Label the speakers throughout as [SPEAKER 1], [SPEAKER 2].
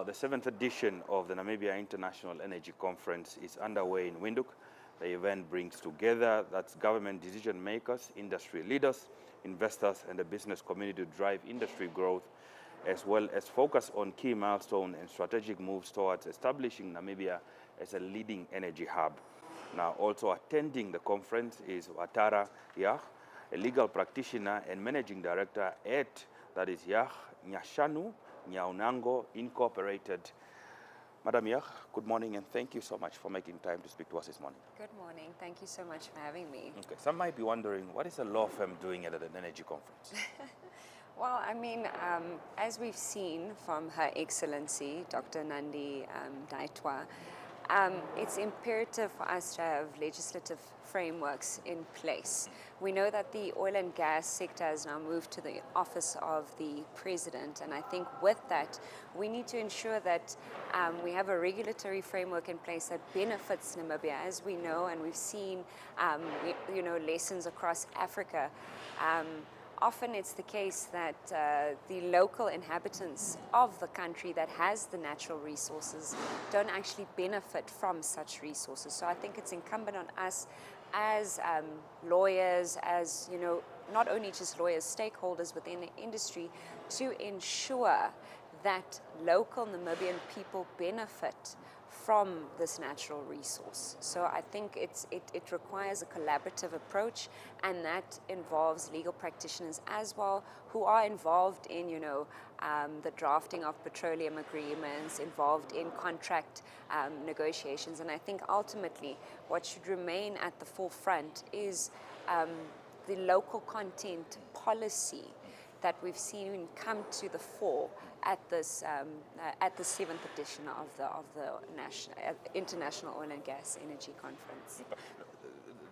[SPEAKER 1] The seventh edition of the Namibia International Energy Conference is underway in Windhoek. The event brings together government decision makers, industry leaders, investors, and the business community to drive industry growth, as well as focus on key milestones and strategic moves towards establishing Namibia as a leading energy hub. Now, also attending the conference is Utaara, Jauch, a legal practitioner and managing director at Jauch Nyashanu Nyaunango Incorporated. Madam Jauch, good morning and thank you so much for making time to speak to us this morning.
[SPEAKER 2] Good morning. Thank you so much for having me.
[SPEAKER 1] Okay, some might be wondering, what is a law firm doing at an energy conference?
[SPEAKER 2] Well, I mean, as we've seen from Her Excellency, Dr. Nandi Daitwa, it's imperative for us to have legislative frameworks in place. We know that the oil and gas sector has now moved to the office of the president, and I think with that, we need to ensure that we have a regulatory framework in place that benefits Namibia. As we know, and we've seen, lessons across Africa. Often it's the case that the local inhabitants of the country that has the natural resources don't actually benefit from such resources. So I think it's incumbent on us as lawyers, as, not only just lawyers, stakeholders within the industry, to ensure that local Namibian people benefit from this natural resource. So I think it requires a collaborative approach, and that involves legal practitioners as well, who are involved in, the drafting of petroleum agreements, involved in contract negotiations. And I think ultimately what should remain at the forefront is the local content policy that we've seen come to the fore at this at the seventh edition of the International Oil and Gas Energy Conference.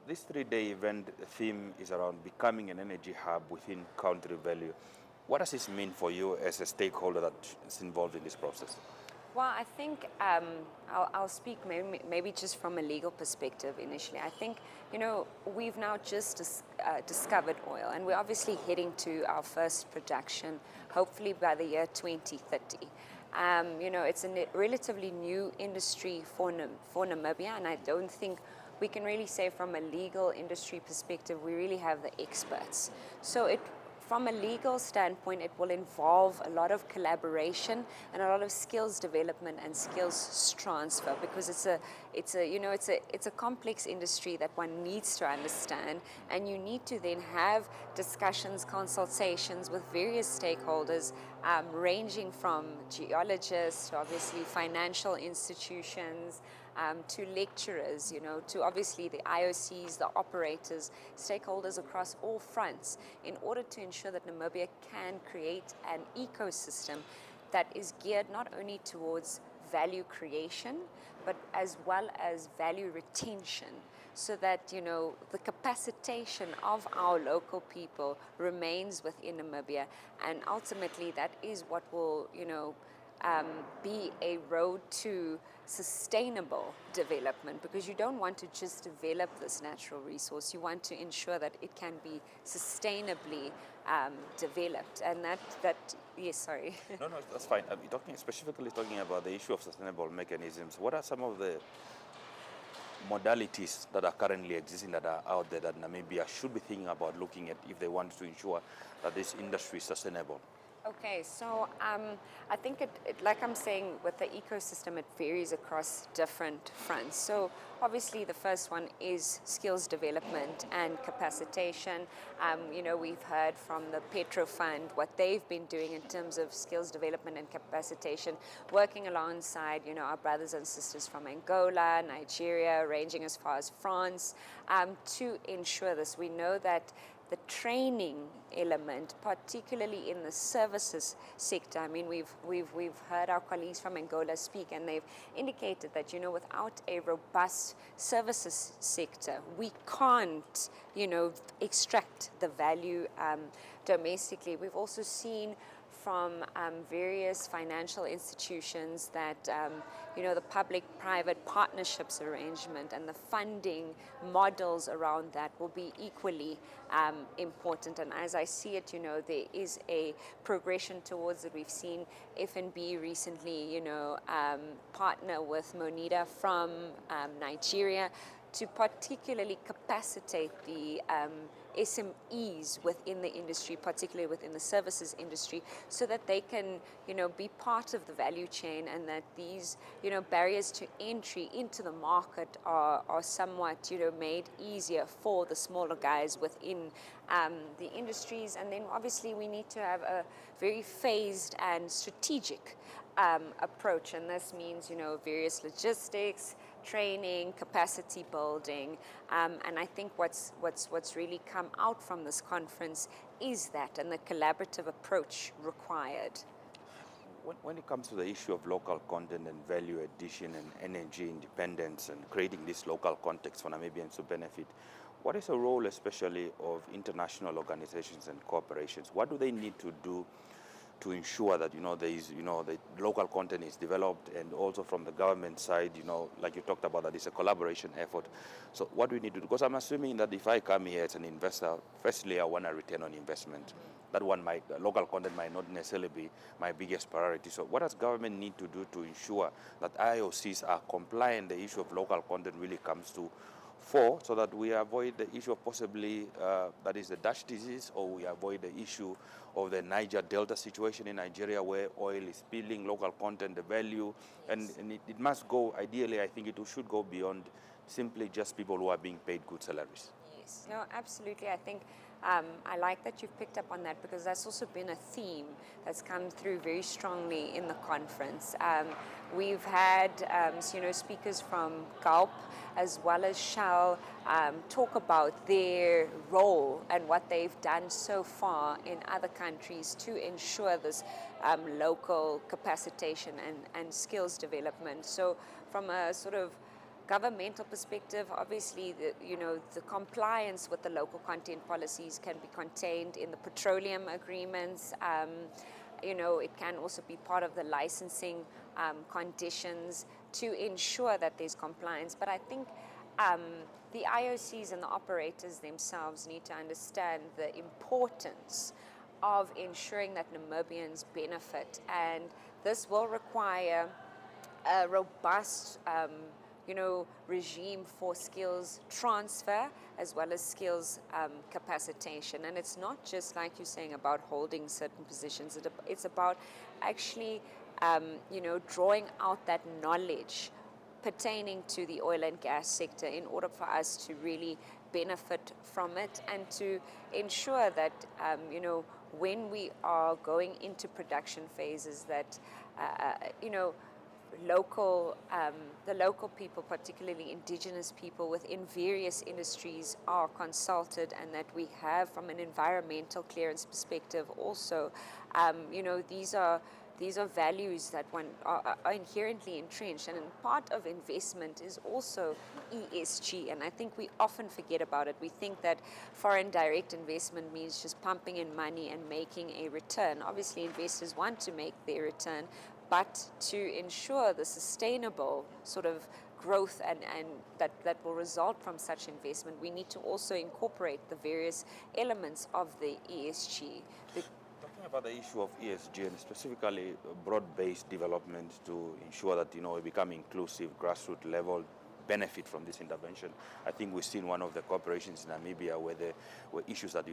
[SPEAKER 1] This three-day event theme is around becoming an energy hub within country value. What does this mean for you as a stakeholder that is involved in this process?
[SPEAKER 2] Well, I think I'll speak maybe just from a legal perspective initially. I think, we've now just discovered oil, and we're obviously heading to our first production, hopefully by the year 2030. It's a relatively new industry for Namibia, and I don't think we can really say from a legal industry perspective we really have the experts. So from a legal standpoint, it will involve a lot of collaboration and a lot of skills development and skills transfer, because it's a complex industry that one needs to understand, and you need to then have discussions, consultations with various stakeholders, ranging from geologists to obviously financial institutions, to lecturers, to obviously the IOCs, the operators, stakeholders across all fronts, in order to ensure that Namibia can create an ecosystem that is geared not only towards value creation, but as well as value retention, so that, the capacitation of our local people remains within Namibia. And ultimately, that is what will, be a road to sustainable development, because you don't want to just develop this natural resource. You want to ensure that it can be sustainably developed, and yes, sorry.
[SPEAKER 1] No, that's fine. You're specifically talking about the issue of sustainable mechanisms. What are some of the modalities that are currently existing, that are out there, that Namibia should be thinking about looking at if they want to ensure that this industry is sustainable?
[SPEAKER 2] Okay, so I think like I'm saying, with the ecosystem, it varies across different fronts. So obviously the first one is skills development and capacitation. We've heard from the Petro Fund what they've been doing in terms of skills development and capacitation, working alongside, our brothers and sisters from Angola, Nigeria, ranging as far as France, to ensure this. We know that the training element, particularly in the services sector. I mean, we've heard our colleagues from Angola speak, and they've indicated that, without a robust services sector, we can't, extract the value domestically. We've also seen from various financial institutions that, the public-private partnerships arrangement and the funding models around that will be equally important. And as I see it, there is a progression towards it. We've seen FNB recently, partner with Monida from Nigeria to particularly capacitate the SMEs within the industry, particularly within the services industry, so that they can, be part of the value chain, and that these, barriers to entry into the market are somewhat, made easier for the smaller guys within the industries. And then obviously we need to have a very phased and strategic approach, and this means, various logistics, training, capacity building, and I think what's really come out from this conference is that, and the collaborative approach required.
[SPEAKER 1] When it comes to the issue of local content and value addition and energy independence and creating this local context for Namibians to benefit, what is the role especially of international organizations and corporations? What do they need to do to ensure that there is the local content is developed, and also from the government side, like you talked about, that it's a collaboration effort? So what do we need to do? Because I'm assuming that if I come here as an investor, firstly I want a return on investment. That local content might not necessarily be my biggest priority. So what does government need to do to ensure that IOCs are compliant, the issue of local content really comes to fore, so that we avoid the issue of possibly, that is the Dutch disease, or we avoid the issue of the Niger Delta situation in Nigeria, where oil is spilling, local content, the value,
[SPEAKER 2] Yes.
[SPEAKER 1] and it must go, ideally, I think it should go beyond simply just people who are being paid good salaries.
[SPEAKER 2] Yes, no, absolutely. I think I like that you've picked up on that, because that's also been a theme that's come through very strongly in the conference. We've had, speakers from Gulp as well as Shell talk about their role and what they've done so far in other countries to ensure this local capacitation and skills development. So from a sort of governmental perspective, obviously, the compliance with the local content policies can be contained in the petroleum agreements. It can also be part of the licensing conditions to ensure that there's compliance. But I think the IOCs and the operators themselves need to understand the importance of ensuring that Namibians benefit, and this will require a robust regime for skills transfer as well as skills capacitation. And it's not just, like you're saying, about holding certain positions. It's about actually, drawing out that knowledge pertaining to the oil and gas sector in order for us to really benefit from it, and to ensure that, when we are going into production phases, that, the local people, particularly indigenous people within various industries, are consulted, and that we have, from an environmental clearance perspective also, these are values that are inherently entrenched, and part of investment is also ESG, and I think we often forget about it. We think that foreign direct investment means just pumping in money and making a return. Obviously, investors want to make their return, but to ensure the sustainable sort of growth and that will result from such investment, we need to also incorporate the various elements of the ESG.
[SPEAKER 1] Talking about the issue of ESG, and specifically broad-based development to ensure that we become inclusive, grassroots level benefit from this intervention. I think we've seen one of the corporations in Namibia where there were issues that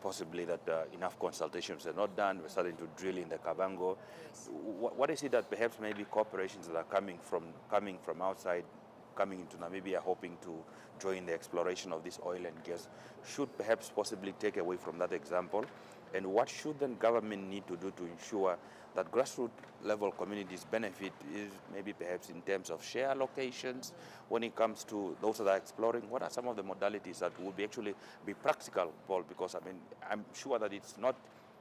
[SPEAKER 1] possibly that enough consultations are not done. We're starting to drill in the Kavango.
[SPEAKER 2] Yes.
[SPEAKER 1] What is it that perhaps maybe corporations that are coming from outside, coming into Namibia, hoping to join the exploration of this oil and gas, should perhaps possibly take away from that example? And what should then government need to do to ensure that grassroots level communities benefit, is maybe perhaps in terms of share allocations when it comes to those that are exploring? What are some of the modalities that would actually be practical, Paul? Because I'm sure that it's not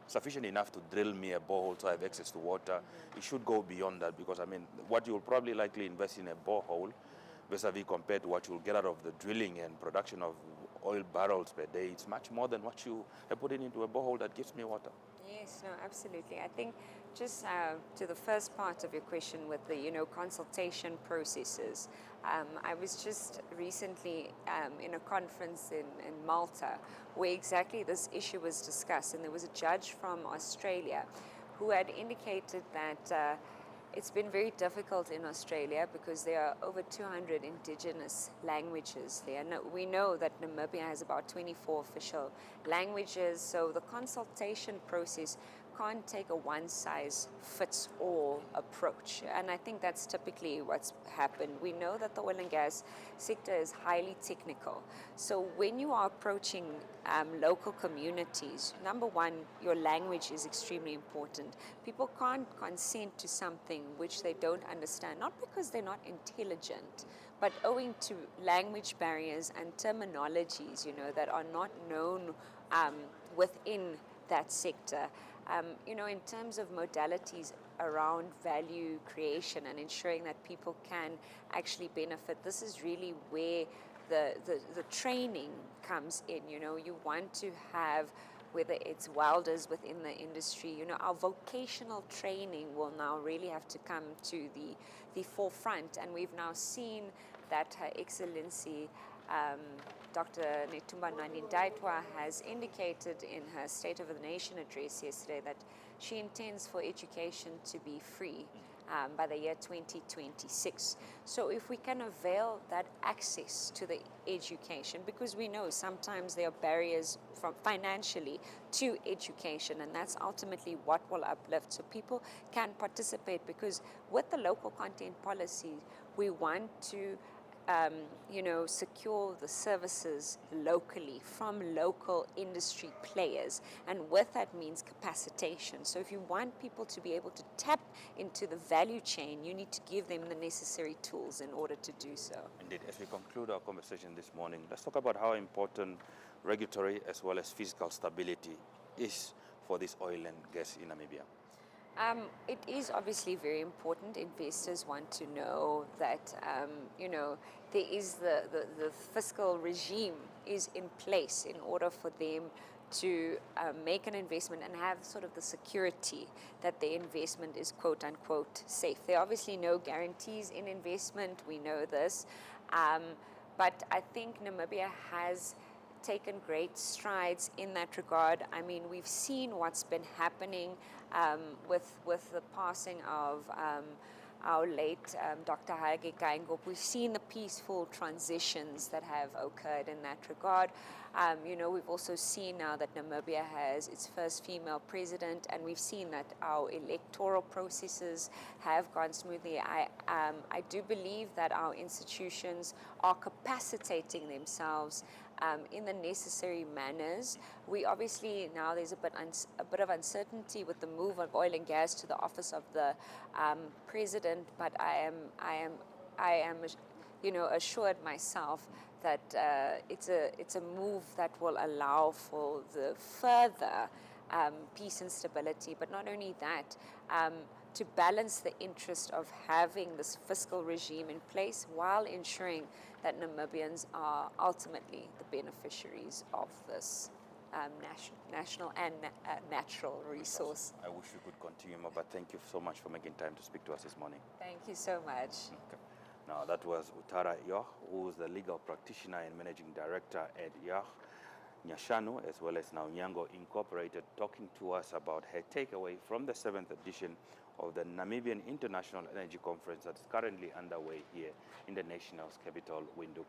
[SPEAKER 1] sufficient enough to drill me a borehole so I have access to water. It should go beyond that, because what you'll probably likely invest in a borehole vis-a-vis compared to what you'll get out of the drilling and production of oil barrels per day, it's much more than what you are putting into a borehole that gives me water.
[SPEAKER 2] Yes, no, absolutely. I think just to the first part of your question with the, consultation processes, I was just recently in a conference in Malta where exactly this issue was discussed, and there was a judge from Australia who had indicated that it's been very difficult in Australia because there are over 200 indigenous languages there. We know that Namibia has about 24 official languages, so the consultation process can't take a one-size-fits-all approach. And I think that's typically what's happened. We know that the oil and gas sector is highly technical. So when you are approaching local communities, number one, your language is extremely important. People can't consent to something which they don't understand, not because they're not intelligent, but owing to language barriers and terminologies, that are not known within that sector. In terms of modalities around value creation and ensuring that people can actually benefit, this is really where the training comes in. You want to have, whether it's welders within the industry, our vocational training will now really have to come to the forefront. And we've now seen that Her Excellency Dr. Netumbo Nandi-Ndaitwah has indicated in her State of the Nation address yesterday that she intends for education to be free by the year 2026. So if we can avail that access to the education, because we know sometimes there are barriers from financially to education, and that's ultimately what will uplift, so people can participate, because with the local content policy, we want to secure the services locally from local industry players, and with that means capacitation. So if you want people to be able to tap into the value chain, you need to give them the necessary tools in order to do so.
[SPEAKER 1] Indeed. As we conclude our conversation this morning, let's talk about how important regulatory as well as fiscal stability is for this oil and gas in Namibia.
[SPEAKER 2] It is obviously very important. Investors want to know that, there is the fiscal regime is in place in order for them to make an investment and have sort of the security that the investment is quote unquote safe. There are obviously no guarantees in investment, we know this, but I think Namibia has taken great strides in that regard. I mean, we've seen what's been happening with the passing of our late Dr. Hage Geingob. We've seen the peaceful transitions that have occurred in that regard. We've also seen now that Namibia has its first female president, and we've seen that our electoral processes have gone smoothly. I do believe that our institutions are capacitating themselves in the necessary manners. We obviously now there's a bit of uncertainty with the move of oil and gas to the office of the president, but I am assured myself that it's a move that will allow for the further peace and stability. But not only that, to balance the interest of having this fiscal regime in place while ensuring that Namibians are ultimately the beneficiaries of this national and natural resource.
[SPEAKER 1] I wish we could continue more, but thank you so much for making time to speak to us this morning.
[SPEAKER 2] Thank you so much.
[SPEAKER 1] Okay. Now, that was Utaara Jauch, who is the legal practitioner and managing director at Jauch Nyashanu, as well as now Nyango Incorporated, talking to us about her takeaway from the 7th edition of the Namibian International Energy Conference that's currently underway here in the nation's capital, Windhoek.